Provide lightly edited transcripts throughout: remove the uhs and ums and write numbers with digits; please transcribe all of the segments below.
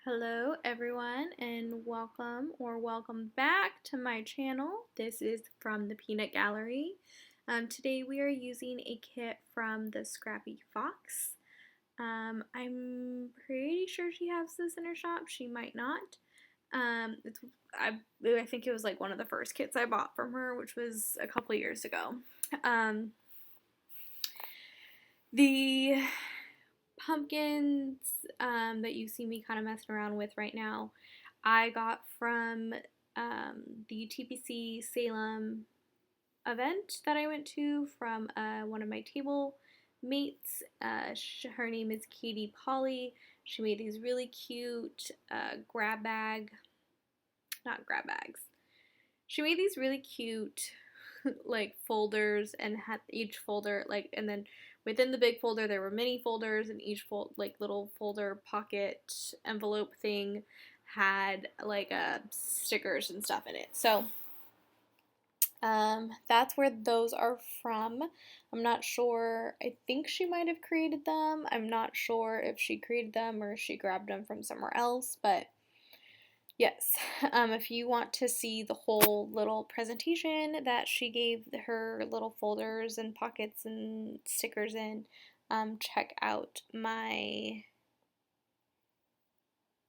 Hello everyone and welcome back to my channel. This is from the Peanut Gallery. Today we are using a kit from the Scrappy Fox. I'm pretty sure she has this in her shop. She might not. I think it was like one of the first kits I bought from her, which was a couple years ago. The pumpkins that you see me kind of messing around with right now, I got from the TPC Salem event that I went to from one of my table mates. Her name is Katie Polly. She made these really cute not grab bags. She made these really cute like folders and had each folder and then within the big folder there were mini folders, and each little folder pocket envelope thing had stickers and stuff in it. So that's where those are from. I'm not sure. I think she might have created them. I'm not sure if she created them or if she grabbed them from somewhere else, but yes, if you want to see the whole little presentation that she gave her little folders and pockets and stickers in, check out my,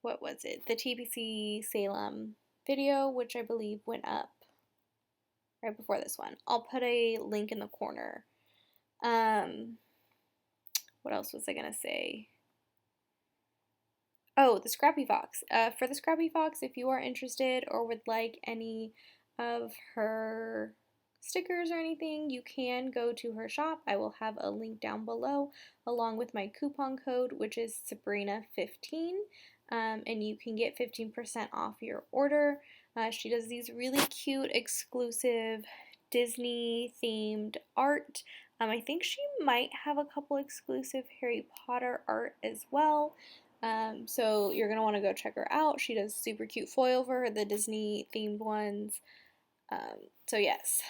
the TPC Salem video, which I believe went up right before this one. I'll put a link in the corner. What else was I going to say? Oh, the Scrappy Fox. For the Scrappy Fox, if you are interested or would like any of her stickers or anything, you can go to her shop. I will have a link down below along with my coupon code, which is Sabrina15, and you can get 15% off your order. She does these really cute, exclusive Disney-themed art. I think she might have a couple exclusive Harry Potter art as well. So you're going to want to go check her out. She does super cute foil for her, the Disney themed ones. So yes,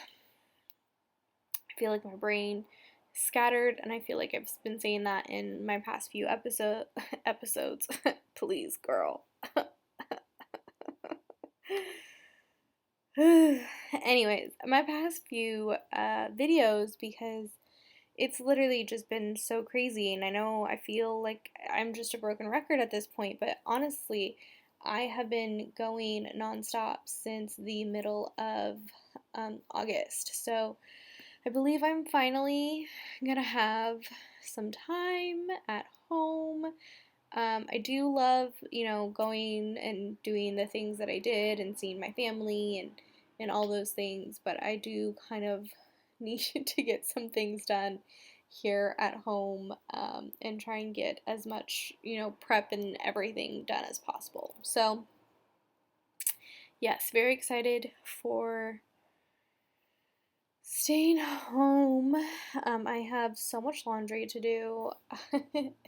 I feel like my brain is scattered, and I feel like I've been saying that in my past few episodes. Please, girl. Anyways, my past few videos, because it's literally just been so crazy, and I know I feel like I'm just a broken record at this point, but honestly, I have been going nonstop since the middle of August. So I believe I'm finally gonna have some time at home. I do love, going and doing the things that I did and seeing my family and all those things, but I do kind of need to get some things done here at home, and try and get as much, prep and everything done as possible. So, yes, very excited for staying home. I have so much laundry to do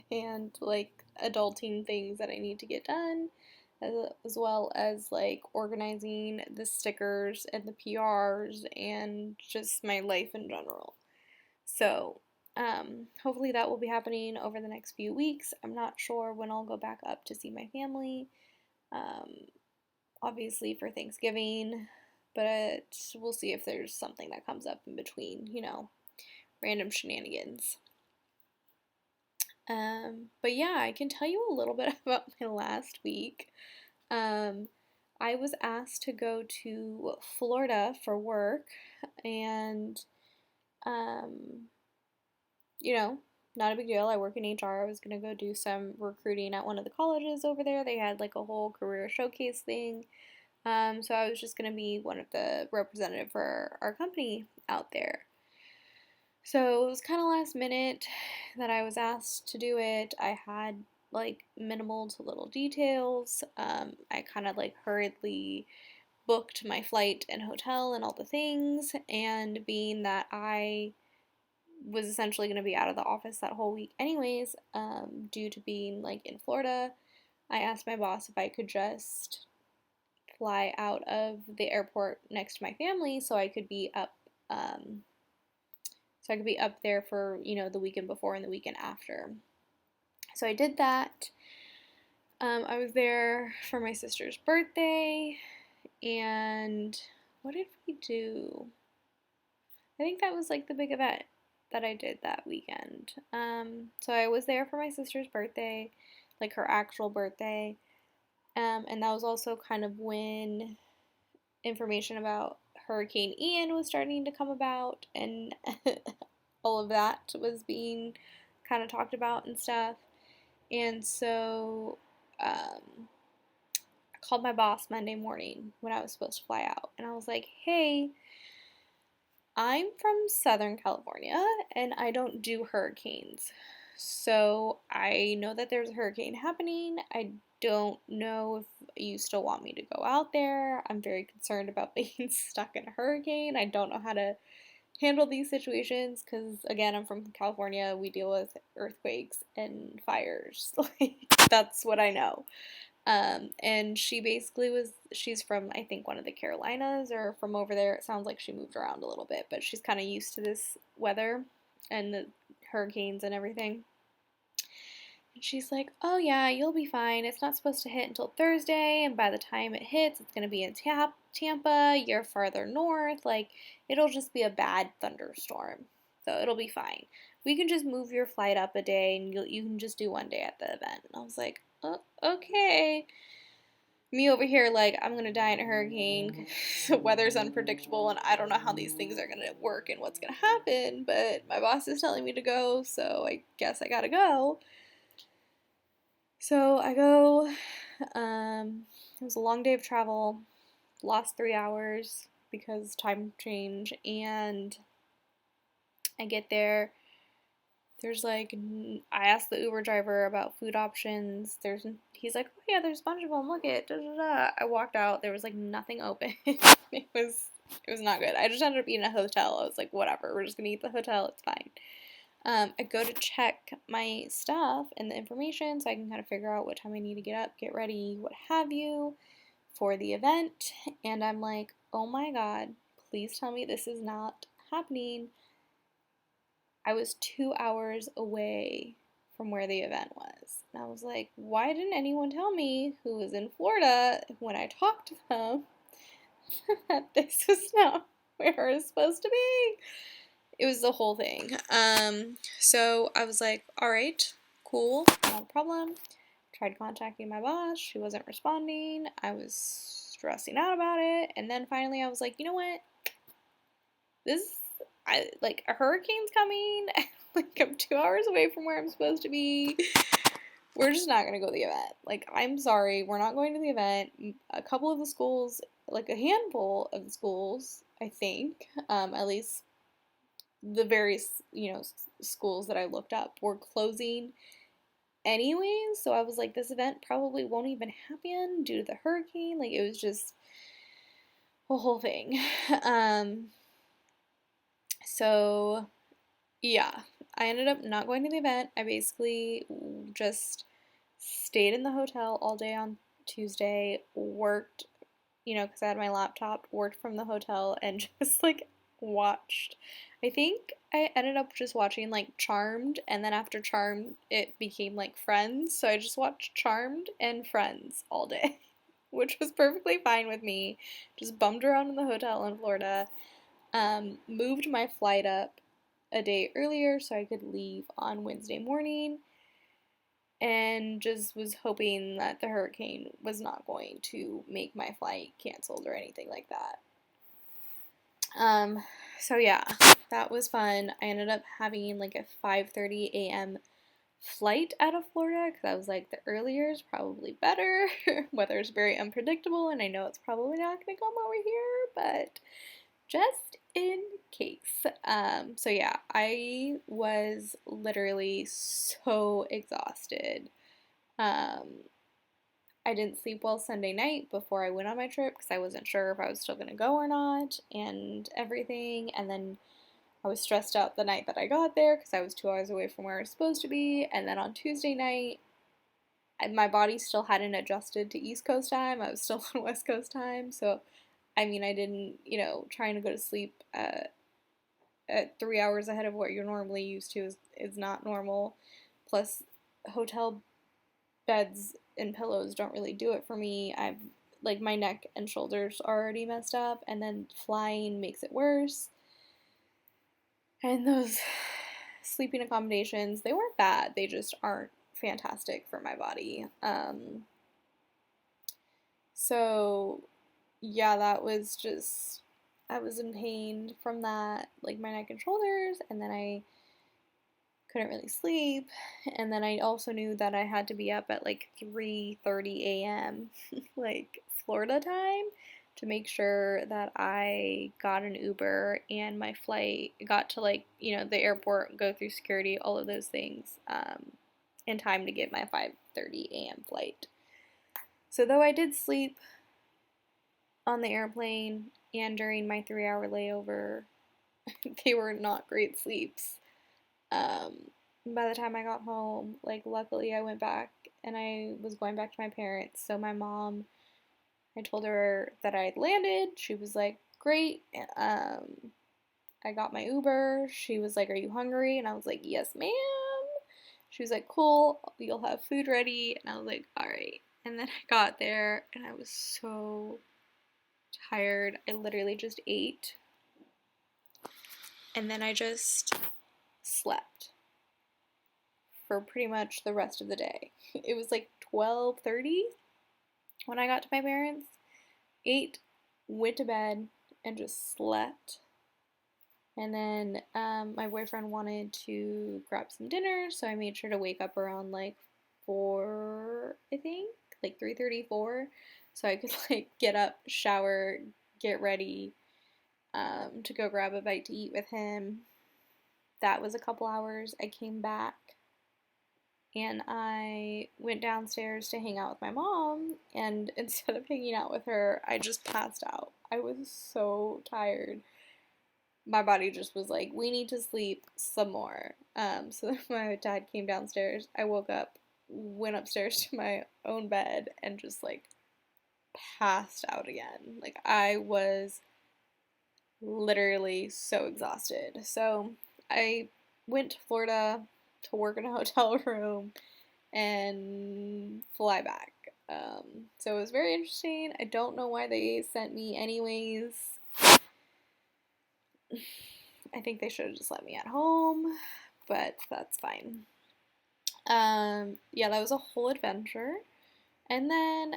and adulting things that I need to get done, as well as organizing the stickers and the PRs and just my life in general. So hopefully that will be happening over the next few weeks. I'm not sure when I'll go back up to see my family, obviously for Thanksgiving, but we'll see if there's something that comes up in between, random shenanigans. But yeah, I can tell you a little bit about my last week. I was asked to go to Florida for work, and not a big deal. I work in HR. I was going to go do some recruiting at one of the colleges over there. They had a whole career showcase thing. So I was just going to be one of the representative for our company out there. So it was kind of last minute that I was asked to do it. I had minimal to little details. I kind of hurriedly booked my flight and hotel and all the things, and being that I was essentially going to be out of the office that whole week anyways, due to being in Florida, I asked my boss if I could just fly out of the airport next to my family so I could be up there for the weekend before and the weekend after. So I did that. I was there for my sister's birthday, and what did we do? I think that was like the big event that I did that weekend. So I was there for my sister's birthday, like her actual birthday, and that was also kind of when information about Hurricane Ian was starting to come about, and all of that was being kind of talked about and stuff. And so I called my boss Monday morning when I was supposed to fly out, and I was like, hey, I'm from Southern California and I don't do hurricanes. So I know that there's a hurricane happening. I don't know if you still want me to go out there. I'm very concerned about being stuck in a hurricane. I don't know how to handle these situations because, again, I'm from California. We deal with earthquakes and fires. Like, that's what I know. And she basically she's from, I think, one of the Carolinas or from over there. It sounds like she moved around a little bit, but she's kind of used to this weather and the hurricanes and everything. And she's like, oh yeah, you'll be fine. It's not supposed to hit until Thursday, and by the time it hits, it's going to be in Tampa. You're farther north. Like, it'll just be a bad thunderstorm. So it'll be fine. We can just move your flight up a day, and you can just do one day at the event. And I was like, oh, okay. Me over here, like, I'm gonna die in a hurricane. The weather's unpredictable, and I don't know how these things are gonna work and what's gonna happen, but my boss is telling me to go, so I guess I gotta go. So I go. It was a long day of travel, lost 3 hours because time change, and I get there. There's like, I asked the Uber driver about food options. He's like, oh yeah, there's a bunch of them. Look at, da da da. I walked out. There was like nothing open. It was not good. I just ended up eating at a hotel. I was like, whatever. We're just gonna eat at the hotel. It's fine. I go to check my stuff and the information so I can kind of figure out what time I need to get up, get ready, what have you, for the event. And I'm like, oh my god, please tell me this is not happening. I was 2 hours away from where the event was. And I was like, why didn't anyone tell me who was in Florida when I talked to them that this was not where it was supposed to be? It was the whole thing. So I was like, all right, cool, not a problem. Tried contacting my boss. She wasn't responding. I was stressing out about it. And then finally I was like, you know what? Like, a hurricane's coming. Like, I'm 2 hours away from where I'm supposed to be. We're just not going to go to the event. Like, I'm sorry. We're not going to the event. A couple of the schools, like a handful of the schools, I think, at least the various, schools that I looked up were closing anyways. So I was like, this event probably won't even happen due to the hurricane. Like, it was just a whole thing. So yeah, I ended up not going to the event. I basically just stayed in the hotel all day on Tuesday, worked, because I had my laptop, worked from the hotel, and just like watched. I think I ended up just watching like Charmed, and then after Charmed, it became like Friends. So I just watched Charmed and Friends all day, which was perfectly fine with me. Just bummed around in the hotel in Florida. Moved my flight up a day earlier so I could leave on Wednesday morning, and just was hoping that the hurricane was not going to make my flight canceled or anything like that. So yeah, that was fun. I ended up having like a 5:30 a.m. flight out of Florida because I was like, the earlier is probably better. Weather's very unpredictable, and I know it's probably not going to come over here, but just in case. So yeah, I was literally so exhausted. I didn't sleep well Sunday night before I went on my trip because I wasn't sure if I was still going to go or not and everything. And then I was stressed out the night that I got there because I was 2 hours away from where I was supposed to be. And then on Tuesday night, my body still hadn't adjusted to East Coast time. I was still on West Coast time. So, I mean, I didn't, trying to go to sleep at 3 hours ahead of what you're normally used to is not normal. Plus, hotel beds and pillows don't really do it for me. I've like my neck and shoulders are already messed up, and then flying makes it worse. And those sleeping accommodations, they weren't bad. They just aren't fantastic for my body. So yeah, that was just, I was in pain from that, like my neck and shoulders, and then I couldn't really sleep. And then I also knew that I had to be up at like 3:30 a.m. like Florida time to make sure that I got an Uber and my flight got to, like, the airport, go through security, all of those things, in time to get my 5:30 a.m. flight. So though I did sleep on the airplane and during my 3-hour layover, they were not great sleeps. By the time I got home, like, luckily I went back and I was going back to my parents. So my mom, I told her that I had landed. She was like, great. I got my Uber. She was like, are you hungry? And I was like, yes, ma'am. She was like, cool, you'll have food ready. And I was like, all right. And then I got there and I was so tired. I literally just ate. And then I just slept for pretty much the rest of the day. It was like 12:30 when I got to my parents. Ate, went to bed, and just slept. And then my boyfriend wanted to grab some dinner, so I made sure to wake up around like 4, I think, like 3:34, so I could like get up, shower, get ready, to go grab a bite to eat with him. That was a couple hours. I came back and I went downstairs to hang out with my mom, and instead of hanging out with her, I just passed out. I was so tired. My body just was like, we need to sleep some more. So then my dad came downstairs. I woke up, went upstairs to my own bed, and just like passed out again. Like, I was literally so exhausted. So I went to Florida to work in a hotel room and fly back. So it was very interesting. I don't know why they sent me anyways. I think they should have just let me at home, but that's fine. Yeah, that was a whole adventure. And then,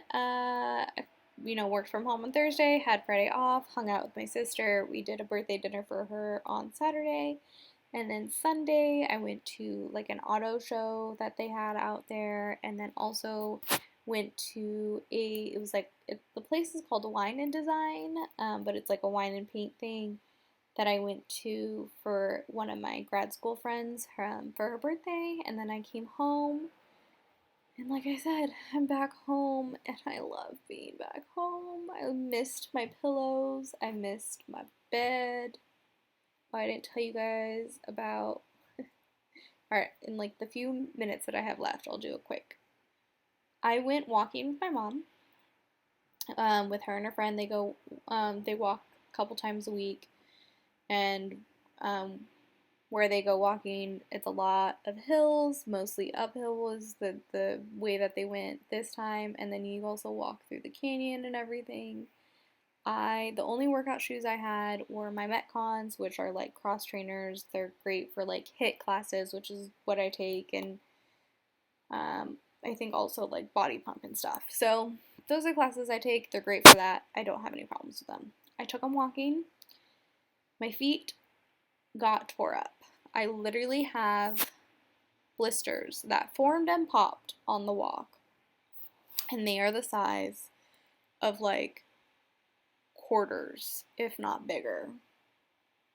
worked from home on Thursday, had Friday off, hung out with my sister. We did a birthday dinner for her on Saturday. And then Sunday, I went to like an auto show that they had out there. And then also went to the place is called Wine and Design, but it's like a wine and paint thing that I went to for one of my grad school friends for her birthday. And then I came home. And like I said, I'm back home and I love being back home. I missed my pillows. I missed my bed. Oh, I didn't tell you guys about. Alright, in like the few minutes that I have left, I'll do it quick. I went walking with my mom. With her and her friend. They walk a couple times a week. And where they go walking, it's a lot of hills, mostly uphill was the way that they went this time, and then you also walk through the canyon and everything. The only workout shoes I had were my Metcons, which are like cross trainers. They're great for like HIIT classes, which is what I take, and I think also like body pump and stuff. So those are classes I take. They're great for that. I don't have any problems with them. I took them walking. My feet got tore up. I literally have blisters that formed and popped on the walk, and they are the size of like quarters, if not bigger.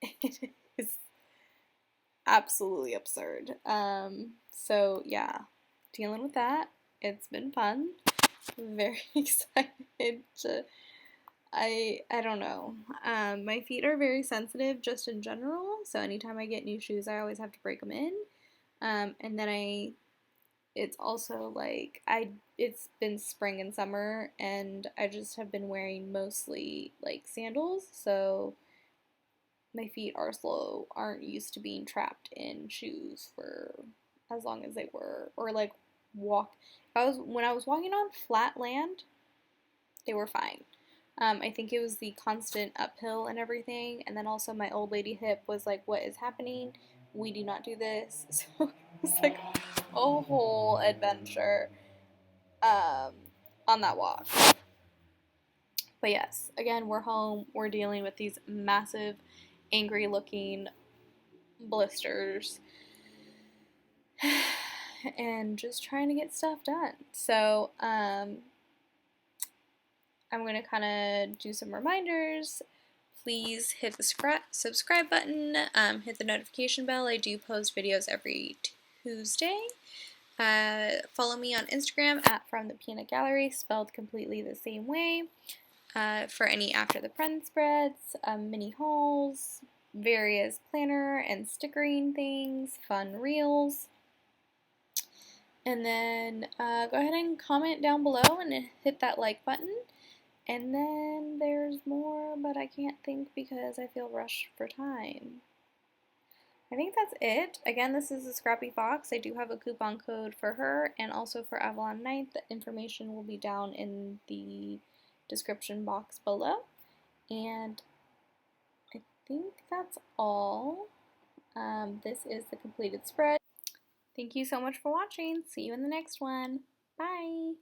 It is absolutely absurd. So yeah, dealing with that. It's been fun. Very excited to. I don't know. My feet are very sensitive just in general, so anytime I get new shoes, I always have to break them in. And then it's also like it's been spring and summer, and I just have been wearing mostly like sandals, so my feet aren't used to being trapped in shoes for as long as they were, or like when I was walking on flat land, they were fine. I think it was the constant uphill and everything, and then also my old lady hip was like, "What is happening? We do not do this." So it was like a whole adventure um, on that walk. But yes, again, we're home. We're dealing with these massive, angry-looking blisters, and just trying to get stuff done. So I'm going to kind of do some reminders. Please hit the subscribe button, hit the notification bell. I do post videos every Tuesday. Follow me on Instagram at From the Peanut Gallery, spelled completely the same way, for any After the Friend spreads, mini hauls, various planner and stickering things, fun reels. And then go ahead and comment down below and hit that like button. And then there's more, but I can't think because I feel rushed for time. I think that's it. Again, this is a Scrappy Fox. I do have a coupon code for her and also for Avalon Night. The information will be down in the description box below. And I think that's all. This is the completed spread. Thank you so much for watching. See you in the next one. Bye!